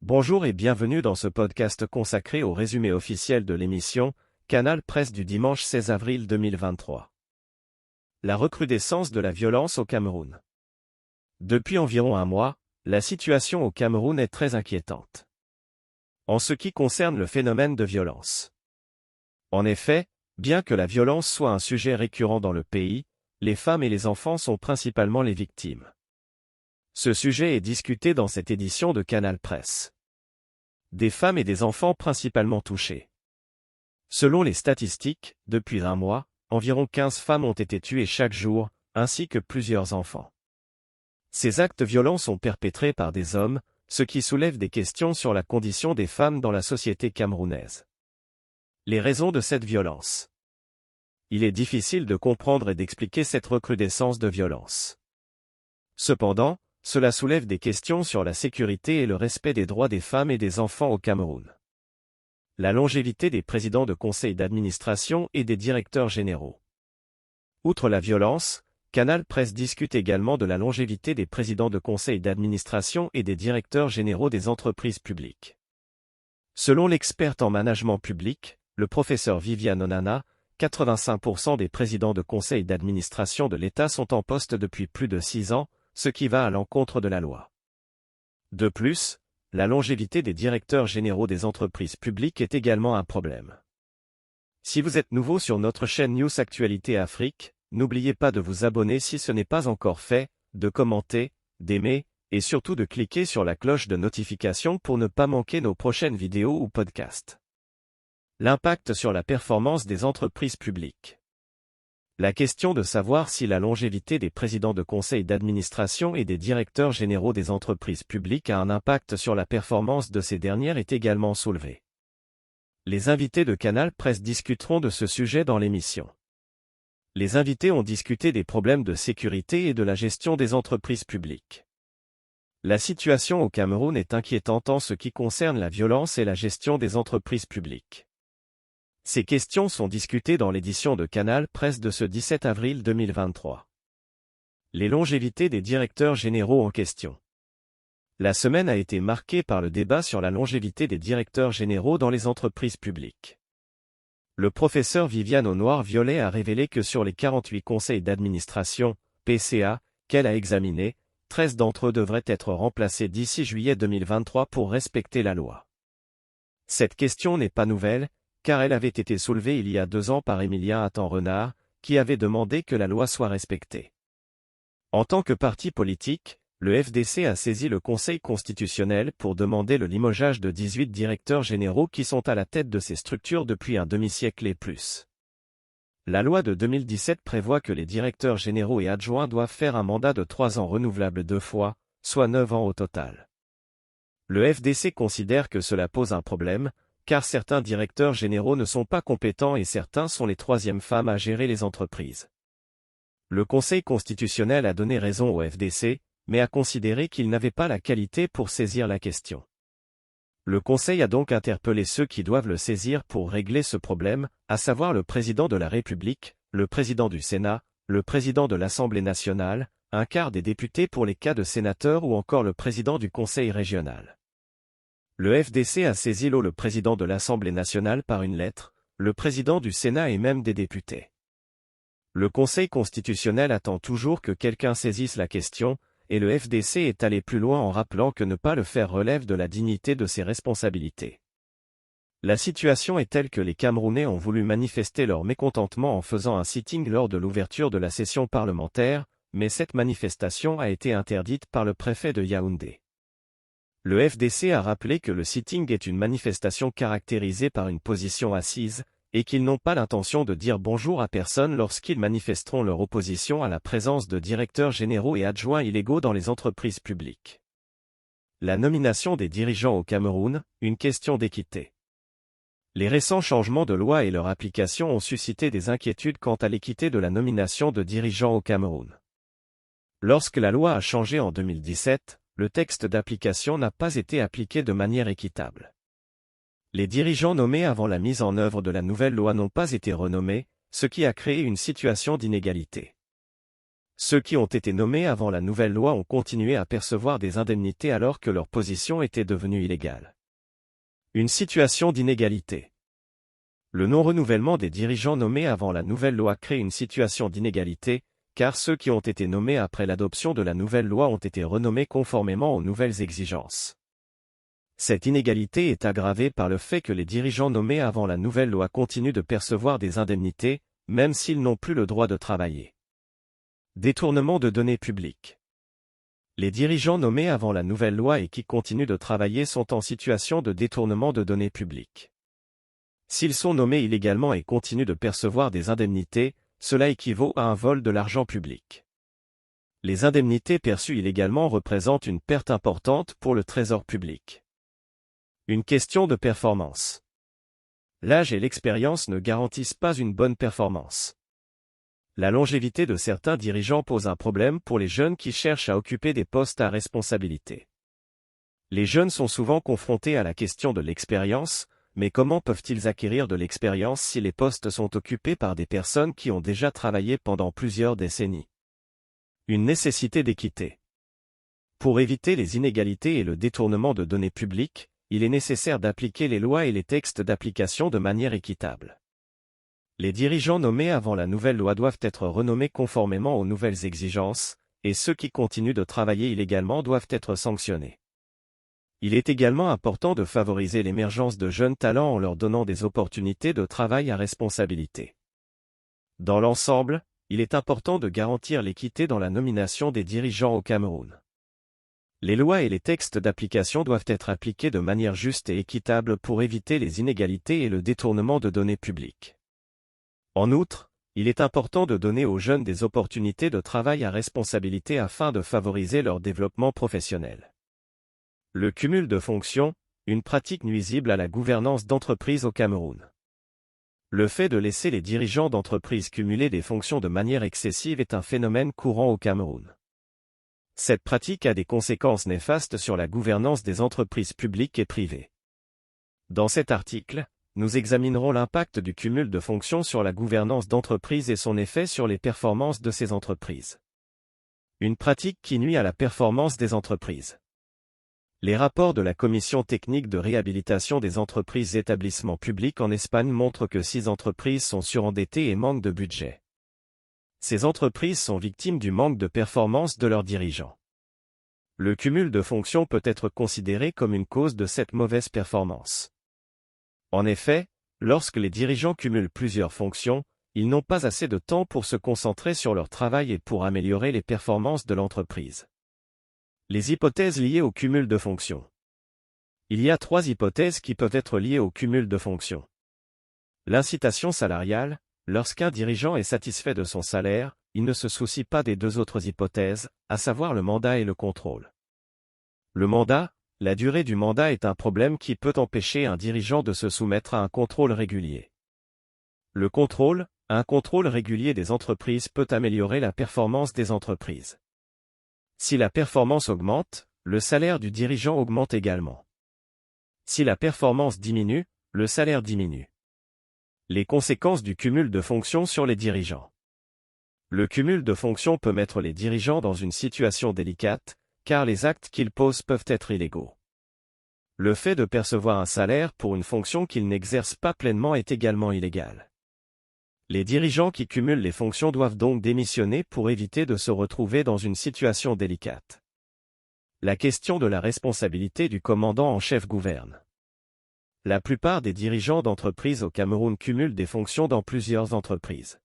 Bonjour et bienvenue dans ce podcast consacré au résumé officiel de l'émission Canal Presse du dimanche 16 avril 2023. La recrudescence de la violence au Cameroun. Depuis environ un mois, la situation au Cameroun est très inquiétante. En ce qui concerne le phénomène de violence. En effet, bien que la violence soit un sujet récurrent dans le pays, les femmes et les enfants sont principalement les victimes. Ce sujet est discuté dans cette édition de Canal Presse. Des femmes et des enfants principalement touchés. Selon les statistiques, depuis un mois, environ 15 femmes ont été tuées chaque jour, ainsi que plusieurs enfants. Ces actes violents sont perpétrés par des hommes, ce qui soulève des questions sur la condition des femmes dans la société camerounaise. Les raisons de cette violence. Il est difficile de comprendre et d'expliquer cette recrudescence de violence. Cependant, cela soulève des questions sur la sécurité et le respect des droits des femmes et des enfants au Cameroun. La longévité des présidents de conseils d'administration et des directeurs généraux. Outre la violence, Canal Presse discute également de la longévité des présidents de conseils d'administration et des directeurs généraux des entreprises publiques. Selon l'experte en management public, le professeur Viviane Onana, 85% des présidents de conseils d'administration de l'État sont en poste depuis plus de 6 ans, ce qui va à l'encontre de la loi. De plus, la longévité des directeurs généraux des entreprises publiques est également un problème. Si vous êtes nouveau sur notre chaîne News Actualité Afrique, n'oubliez pas de vous abonner si ce n'est pas encore fait, de commenter, d'aimer, et surtout de cliquer sur la cloche de notification pour ne pas manquer nos prochaines vidéos ou podcasts. L'impact sur la performance des entreprises publiques. La question de savoir si la longévité des présidents de conseils d'administration et des directeurs généraux des entreprises publiques a un impact sur la performance de ces dernières est également soulevée. Les invités de Canal Presse discuteront de ce sujet dans l'émission. Les invités ont discuté des problèmes de sécurité et de la gestion des entreprises publiques. La situation au Cameroun est inquiétante en ce qui concerne la violence et la gestion des entreprises publiques. Ces questions sont discutées dans l'édition de Canal Presse de ce 17 avril 2023. Les longévités des directeurs généraux en question. La semaine a été marquée par le débat sur la longévité des directeurs généraux dans les entreprises publiques. Le professeur Viviane Violet a révélé que sur les 48 conseils d'administration, PCA, qu'elle a examinés, 13 d'entre eux devraient être remplacés d'ici juillet 2023 pour respecter la loi. Cette question n'est pas nouvelle, car elle avait été soulevée il y a 2 ans par Émilien Attan-Renard, qui avait demandé que la loi soit respectée. En tant que parti politique, le FDC a saisi le Conseil constitutionnel pour demander le limogeage de 18 directeurs généraux qui sont à la tête de ces structures depuis un demi-siècle et plus. La loi de 2017 prévoit que les directeurs généraux et adjoints doivent faire un mandat de 3 ans renouvelable 2 fois, soit 9 ans au total. Le FDC considère que cela pose un problème, car certains directeurs généraux ne sont pas compétents et certains sont les 3e femmes à gérer les entreprises. Le Conseil constitutionnel a donné raison au FDC, mais a considéré qu'il n'avait pas la qualité pour saisir la question. Le Conseil a donc interpellé ceux qui doivent le saisir pour régler ce problème, à savoir le président de la République, le président du Sénat, le président de l'Assemblée nationale, un quart des députés pour les cas de sénateurs ou encore le président du Conseil régional. Le FDC a saisi le président de l'Assemblée nationale par une lettre, le président du Sénat et même des députés. Le Conseil constitutionnel attend toujours que quelqu'un saisisse la question, et le FDC est allé plus loin en rappelant que ne pas le faire relève de la dignité de ses responsabilités. La situation est telle que les Camerounais ont voulu manifester leur mécontentement en faisant un sitting lors de l'ouverture de la session parlementaire, mais cette manifestation a été interdite par le préfet de Yaoundé. Le FDC a rappelé que le sitting est une manifestation caractérisée par une position assise, et qu'ils n'ont pas l'intention de dire bonjour à personne lorsqu'ils manifesteront leur opposition à la présence de directeurs généraux et adjoints illégaux dans les entreprises publiques. La nomination des dirigeants au Cameroun, une question d'équité. Les récents changements de loi et leur application ont suscité des inquiétudes quant à l'équité de la nomination de dirigeants au Cameroun. Lorsque la loi a changé en 2017, le texte d'application n'a pas été appliqué de manière équitable. Les dirigeants nommés avant la mise en œuvre de la nouvelle loi n'ont pas été renommés, ce qui a créé une situation d'inégalité. Ceux qui ont été nommés avant la nouvelle loi ont continué à percevoir des indemnités alors que leur position était devenue illégale. Une situation d'inégalité. Le non-renouvellement des dirigeants nommés avant la nouvelle loi crée une situation d'inégalité, car ceux qui ont été nommés après l'adoption de la nouvelle loi ont été renommés conformément aux nouvelles exigences. Cette inégalité est aggravée par le fait que les dirigeants nommés avant la nouvelle loi continuent de percevoir des indemnités, même s'ils n'ont plus le droit de travailler. Détournement de données publiques. Les dirigeants nommés avant la nouvelle loi et qui continuent de travailler sont en situation de détournement de données publiques. S'ils sont nommés illégalement et continuent de percevoir des indemnités, cela équivaut à un vol de l'argent public. Les indemnités perçues illégalement représentent une perte importante pour le trésor public. Une question de performance. L'âge et l'expérience ne garantissent pas une bonne performance. La longévité de certains dirigeants pose un problème pour les jeunes qui cherchent à occuper des postes à responsabilité. Les jeunes sont souvent confrontés à la question de l'expérience, mais comment peuvent-ils acquérir de l'expérience si les postes sont occupés par des personnes qui ont déjà travaillé pendant plusieurs décennies? Une nécessité d'équité. Pour éviter les inégalités et le détournement de données publiques, il est nécessaire d'appliquer les lois et les textes d'application de manière équitable. Les dirigeants nommés avant la nouvelle loi doivent être renommés conformément aux nouvelles exigences, et ceux qui continuent de travailler illégalement doivent être sanctionnés. Il est également important de favoriser l'émergence de jeunes talents en leur donnant des opportunités de travail à responsabilité. Dans l'ensemble, il est important de garantir l'équité dans la nomination des dirigeants au Cameroun. Les lois et les textes d'application doivent être appliqués de manière juste et équitable pour éviter les inégalités et le détournement de données publiques. En outre, il est important de donner aux jeunes des opportunités de travail à responsabilité afin de favoriser leur développement professionnel. Le cumul de fonctions, une pratique nuisible à la gouvernance d'entreprise au Cameroun. Le fait de laisser les dirigeants d'entreprise cumuler des fonctions de manière excessive est un phénomène courant au Cameroun. Cette pratique a des conséquences néfastes sur la gouvernance des entreprises publiques et privées. Dans cet article, nous examinerons l'impact du cumul de fonctions sur la gouvernance d'entreprise et son effet sur les performances de ces entreprises. Une pratique qui nuit à la performance des entreprises. Les rapports de la Commission technique de réhabilitation des entreprises établissements publics en Espagne montrent que 6 entreprises sont surendettées et manquent de budget. Ces entreprises sont victimes du manque de performance de leurs dirigeants. Le cumul de fonctions peut être considéré comme une cause de cette mauvaise performance. En effet, lorsque les dirigeants cumulent plusieurs fonctions, ils n'ont pas assez de temps pour se concentrer sur leur travail et pour améliorer les performances de l'entreprise. Les hypothèses liées au cumul de fonctions. Il y a 3 hypothèses qui peuvent être liées au cumul de fonctions. L'incitation salariale. Lorsqu'un dirigeant est satisfait de son salaire, il ne se soucie pas des 2 autres hypothèses, à savoir le mandat et le contrôle. Le mandat, la durée du mandat est un problème qui peut empêcher un dirigeant de se soumettre à un contrôle régulier. Le contrôle, un contrôle régulier des entreprises peut améliorer la performance des entreprises. Si la performance augmente, le salaire du dirigeant augmente également. Si la performance diminue, le salaire diminue. Les conséquences du cumul de fonctions sur les dirigeants. Le cumul de fonctions peut mettre les dirigeants dans une situation délicate, car les actes qu'ils posent peuvent être illégaux. Le fait de percevoir un salaire pour une fonction qu'ils n'exercent pas pleinement est également illégal. Les dirigeants qui cumulent les fonctions doivent donc démissionner pour éviter de se retrouver dans une situation délicate. La question de la responsabilité du commandant en chef gouverne. La plupart des dirigeants d'entreprises au Cameroun cumulent des fonctions dans plusieurs entreprises.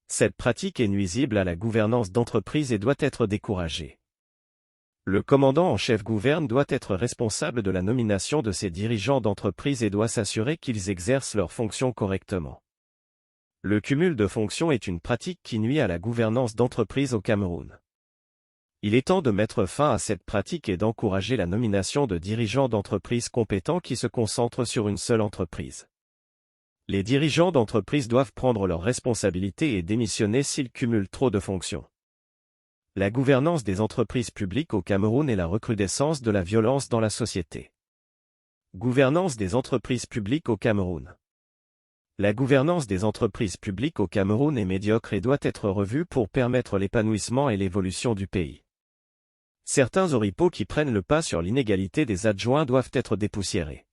Cette pratique est nuisible à la gouvernance d'entreprise et doit être découragée. Le commandant en chef gouverne doit être responsable de la nomination de ses dirigeants d'entreprise et doit s'assurer qu'ils exercent leurs fonctions correctement. Le cumul de fonctions est une pratique qui nuit à la gouvernance d'entreprise au Cameroun. Il est temps de mettre fin à cette pratique et d'encourager la nomination de dirigeants d'entreprises compétents qui se concentrent sur une seule entreprise. Les dirigeants d'entreprise doivent prendre leurs responsabilités et démissionner s'ils cumulent trop de fonctions. La gouvernance des entreprises publiques au Cameroun et la recrudescence de la violence dans la société. Gouvernance des entreprises publiques au Cameroun. La gouvernance des entreprises publiques au Cameroun est médiocre et doit être revue pour permettre l'épanouissement et l'évolution du pays. Certains oripeaux qui prennent le pas sur l'inégalité des adjoints doivent être dépoussiérés.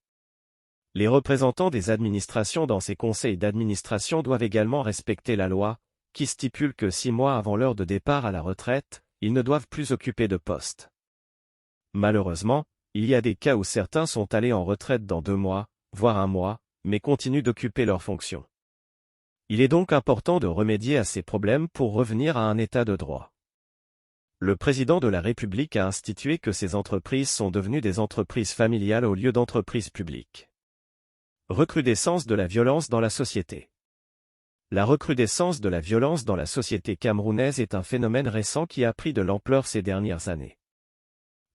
Les représentants des administrations dans ces conseils d'administration doivent également respecter la loi, qui stipule que 6 mois avant l'heure de départ à la retraite, ils ne doivent plus occuper de poste. Malheureusement, il y a des cas où certains sont allés en retraite dans 2 mois, voire 1 mois, mais continuent d'occuper leurs fonctions. Il est donc important de remédier à ces problèmes pour revenir à un état de droit. Le président de la République a institué que ces entreprises sont devenues des entreprises familiales au lieu d'entreprises publiques. Recrudescence de la violence dans la société. La recrudescence de la violence dans la société camerounaise est un phénomène récent qui a pris de l'ampleur ces dernières années.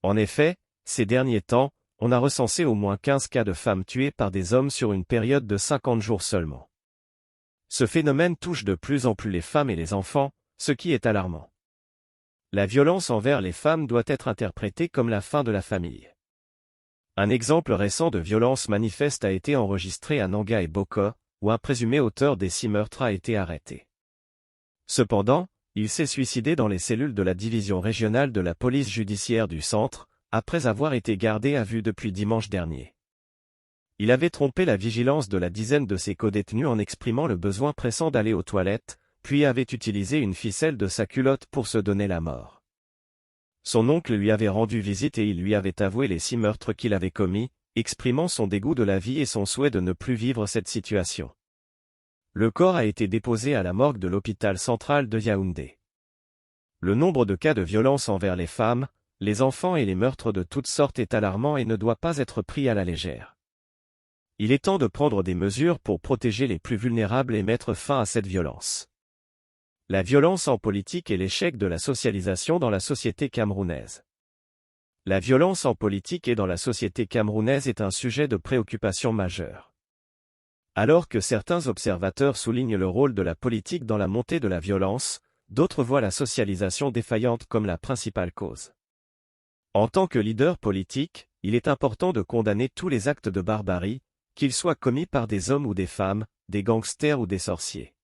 En effet, ces derniers temps, on a recensé au moins 15 cas de femmes tuées par des hommes sur une période de 50 jours seulement. Ce phénomène touche de plus en plus les femmes et les enfants, ce qui est alarmant. La violence envers les femmes doit être interprétée comme la fin de la famille. Un exemple récent de violence manifeste a été enregistré à Nanga et Boko, où un présumé auteur des 6 meurtres a été arrêté. Cependant, il s'est suicidé dans les cellules de la division régionale de la police judiciaire du centre, après avoir été gardé à vue depuis dimanche dernier. Il avait trompé la vigilance de la dizaine de ses codétenus en exprimant le besoin pressant d'aller aux toilettes, puis avait utilisé une ficelle de sa culotte pour se donner la mort. Son oncle lui avait rendu visite et il lui avait avoué les 6 meurtres qu'il avait commis, exprimant son dégoût de la vie et son souhait de ne plus vivre cette situation. Le corps a été déposé à la morgue de l'hôpital central de Yaoundé. Le nombre de cas de violence envers les femmes, les enfants et les meurtres de toutes sortes est alarmant et ne doit pas être pris à la légère. Il est temps de prendre des mesures pour protéger les plus vulnérables et mettre fin à cette violence. La violence en politique et l'échec de la socialisation dans la société camerounaise. La violence en politique et dans la société camerounaise est un sujet de préoccupation majeure. Alors que certains observateurs soulignent le rôle de la politique dans la montée de la violence, d'autres voient la socialisation défaillante comme la principale cause. En tant que leader politique, il est important de condamner tous les actes de barbarie, qu'ils soient commis par des hommes ou des femmes, des gangsters ou des sorciers.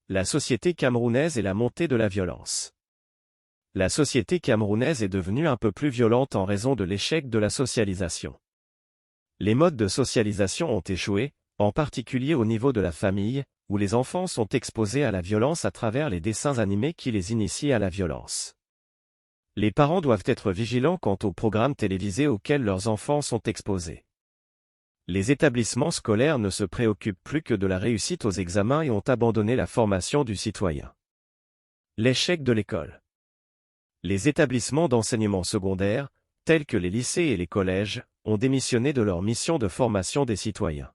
La société camerounaise et la montée de la violence. La société camerounaise est devenue un peu plus violente en raison de l'échec de la socialisation. Les modes de socialisation ont échoué, en particulier au niveau de la famille, où les enfants sont exposés à la violence à travers les dessins animés qui les initient à la violence. Les parents doivent être vigilants quant aux programmes télévisés auxquels leurs enfants sont exposés. Les établissements scolaires ne se préoccupent plus que de la réussite aux examens et ont abandonné la formation du citoyen. L'échec de l'école. Les établissements d'enseignement secondaire, tels que les lycées et les collèges, ont démissionné de leur mission de formation des citoyens.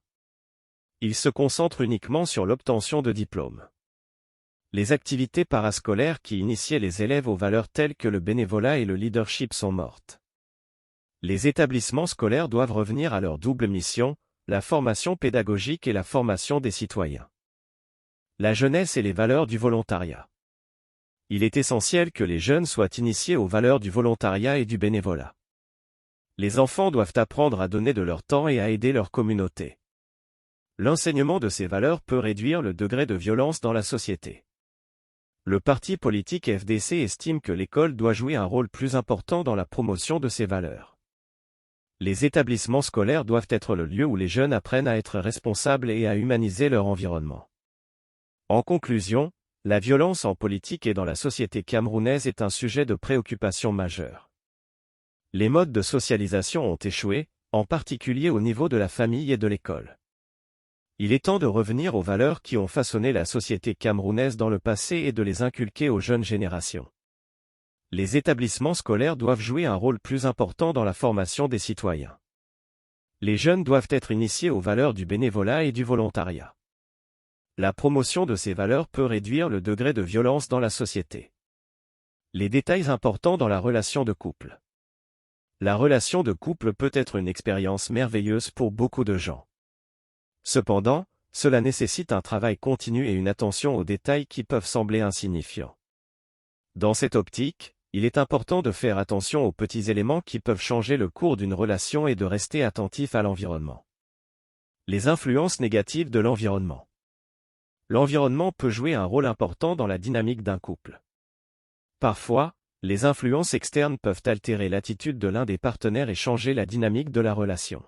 Ils se concentrent uniquement sur l'obtention de diplômes. Les activités parascolaires qui initiaient les élèves aux valeurs telles que le bénévolat et le leadership sont mortes. Les établissements scolaires doivent revenir à leur double mission, la formation pédagogique et la formation des citoyens. La jeunesse et les valeurs du volontariat. Il est essentiel que les jeunes soient initiés aux valeurs du volontariat et du bénévolat. Les enfants doivent apprendre à donner de leur temps et à aider leur communauté. L'enseignement de ces valeurs peut réduire le degré de violence dans la société. Le parti politique FDC estime que l'école doit jouer un rôle plus important dans la promotion de ces valeurs. Les établissements scolaires doivent être le lieu où les jeunes apprennent à être responsables et à humaniser leur environnement. En conclusion, la violence en politique et dans la société camerounaise est un sujet de préoccupation majeure. Les modes de socialisation ont échoué, en particulier au niveau de la famille et de l'école. Il est temps de revenir aux valeurs qui ont façonné la société camerounaise dans le passé et de les inculquer aux jeunes générations. Les établissements scolaires doivent jouer un rôle plus important dans la formation des citoyens. Les jeunes doivent être initiés aux valeurs du bénévolat et du volontariat. La promotion de ces valeurs peut réduire le degré de violence dans la société. Les détails importants dans la relation de couple. La relation de couple peut être une expérience merveilleuse pour beaucoup de gens. Cependant, cela nécessite un travail continu et une attention aux détails qui peuvent sembler insignifiants. Dans cette optique, il est important de faire attention aux petits éléments qui peuvent changer le cours d'une relation et de rester attentif à l'environnement. Les influences négatives de l'environnement. L'environnement peut jouer un rôle important dans la dynamique d'un couple. Parfois, les influences externes peuvent altérer l'attitude de l'un des partenaires et changer la dynamique de la relation.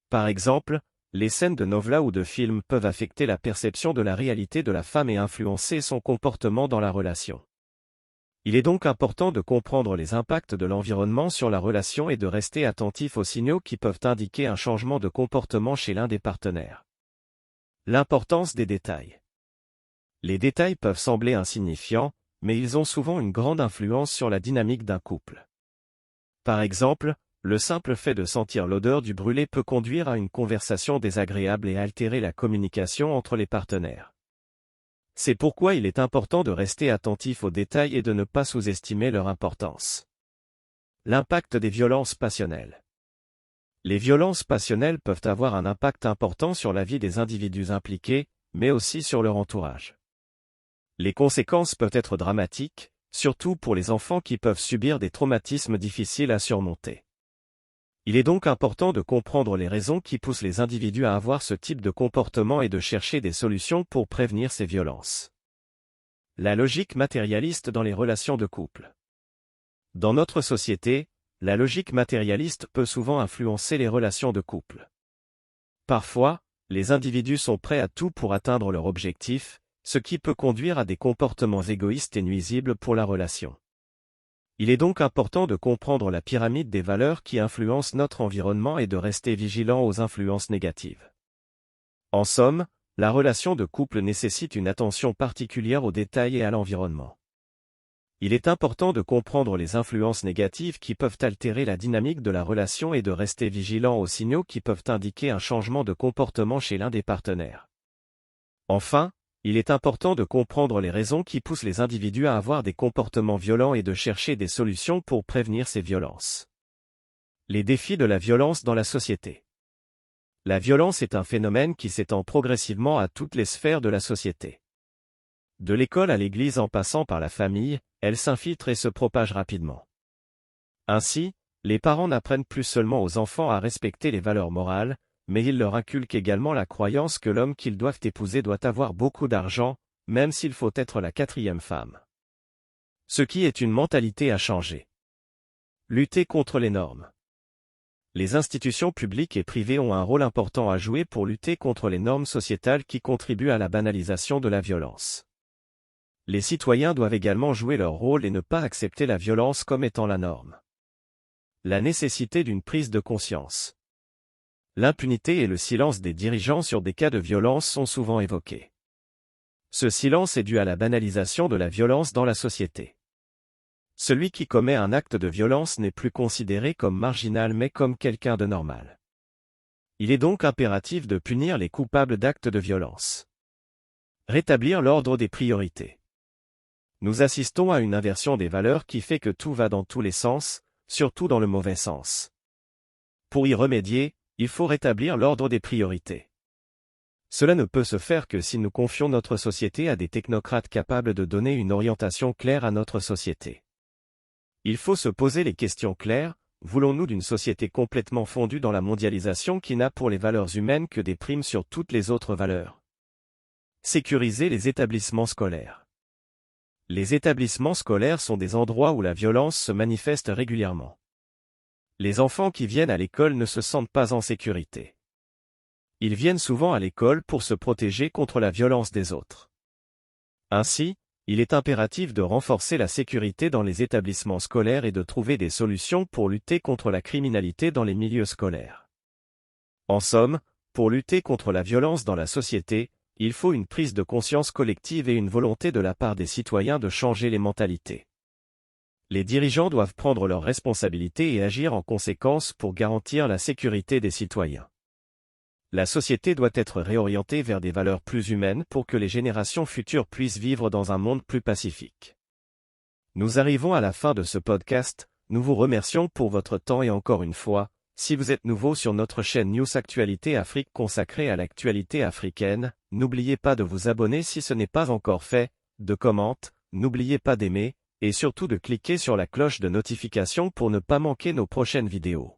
Par exemple, les scènes de novela ou de films peuvent affecter la perception de la réalité de la femme et influencer son comportement dans la relation. Il est donc important de comprendre les impacts de l'environnement sur la relation et de rester attentif aux signaux qui peuvent indiquer un changement de comportement chez l'un des partenaires. L'importance des détails. Les détails peuvent sembler insignifiants, mais ils ont souvent une grande influence sur la dynamique d'un couple. Par exemple, le simple fait de sentir l'odeur du brûlé peut conduire à une conversation désagréable et altérer la communication entre les partenaires. C'est pourquoi il est important de rester attentif aux détails et de ne pas sous-estimer leur importance. L'impact des violences passionnelles. Les violences passionnelles peuvent avoir un impact important sur la vie des individus impliqués, mais aussi sur leur entourage. Les conséquences peuvent être dramatiques, surtout pour les enfants qui peuvent subir des traumatismes difficiles à surmonter. Il est donc important de comprendre les raisons qui poussent les individus à avoir ce type de comportement et de chercher des solutions pour prévenir ces violences. La logique matérialiste dans les relations de couple. Dans notre société, la logique matérialiste peut souvent influencer les relations de couple. Parfois, les individus sont prêts à tout pour atteindre leur objectif, ce qui peut conduire à des comportements égoïstes et nuisibles pour la relation. Il est donc important de comprendre la pyramide des valeurs qui influencent notre environnement et de rester vigilant aux influences négatives. En somme, la relation de couple nécessite une attention particulière aux détails et à l'environnement. Il est important de comprendre les influences négatives qui peuvent altérer la dynamique de la relation et de rester vigilant aux signaux qui peuvent indiquer un changement de comportement chez l'un des partenaires. Enfin, il est important de comprendre les raisons qui poussent les individus à avoir des comportements violents et de chercher des solutions pour prévenir ces violences. Les défis de la violence dans la société. La violence est un phénomène qui s'étend progressivement à toutes les sphères de la société. De l'école à l'église en passant par la famille, elle s'infiltre et se propage rapidement. Ainsi, les parents n'apprennent plus seulement aux enfants à respecter les valeurs morales, mais ils leur inculquent également la croyance que l'homme qu'ils doivent épouser doit avoir beaucoup d'argent, même s'il faut être la 4e femme. Ce qui est une mentalité à changer. Lutter contre les normes. Les institutions publiques et privées ont un rôle important à jouer pour lutter contre les normes sociétales qui contribuent à la banalisation de la violence. Les citoyens doivent également jouer leur rôle et ne pas accepter la violence comme étant la norme. La nécessité d'une prise de conscience. L'impunité et le silence des dirigeants sur des cas de violence sont souvent évoqués. Ce silence est dû à la banalisation de la violence dans la société. Celui qui commet un acte de violence n'est plus considéré comme marginal mais comme quelqu'un de normal. Il est donc impératif de punir les coupables d'actes de violence. Rétablir l'ordre des priorités. Nous assistons à une inversion des valeurs qui fait que tout va dans tous les sens, surtout dans le mauvais sens. Pour y remédier, il faut rétablir l'ordre des priorités. Cela ne peut se faire que si nous confions notre société à des technocrates capables de donner une orientation claire à notre société. Il faut se poser les questions claires, voulons-nous d'une société complètement fondue dans la mondialisation qui n'a pour les valeurs humaines que des primes sur toutes les autres valeurs? Sécuriser les établissements scolaires. Les établissements scolaires sont des endroits où la violence se manifeste régulièrement. Les enfants qui viennent à l'école ne se sentent pas en sécurité. Ils viennent souvent à l'école pour se protéger contre la violence des autres. Ainsi, il est impératif de renforcer la sécurité dans les établissements scolaires et de trouver des solutions pour lutter contre la criminalité dans les milieux scolaires. En somme, pour lutter contre la violence dans la société, il faut une prise de conscience collective et une volonté de la part des citoyens de changer les mentalités. Les dirigeants doivent prendre leurs responsabilités et agir en conséquence pour garantir la sécurité des citoyens. La société doit être réorientée vers des valeurs plus humaines pour que les générations futures puissent vivre dans un monde plus pacifique. Nous arrivons à la fin de ce podcast, nous vous remercions pour votre temps et encore une fois, si vous êtes nouveau sur notre chaîne News Actualité Afrique consacrée à l'actualité africaine, n'oubliez pas de vous abonner si ce n'est pas encore fait, de commenter, n'oubliez pas d'aimer, et surtout de cliquer sur la cloche de notification pour ne pas manquer nos prochaines vidéos.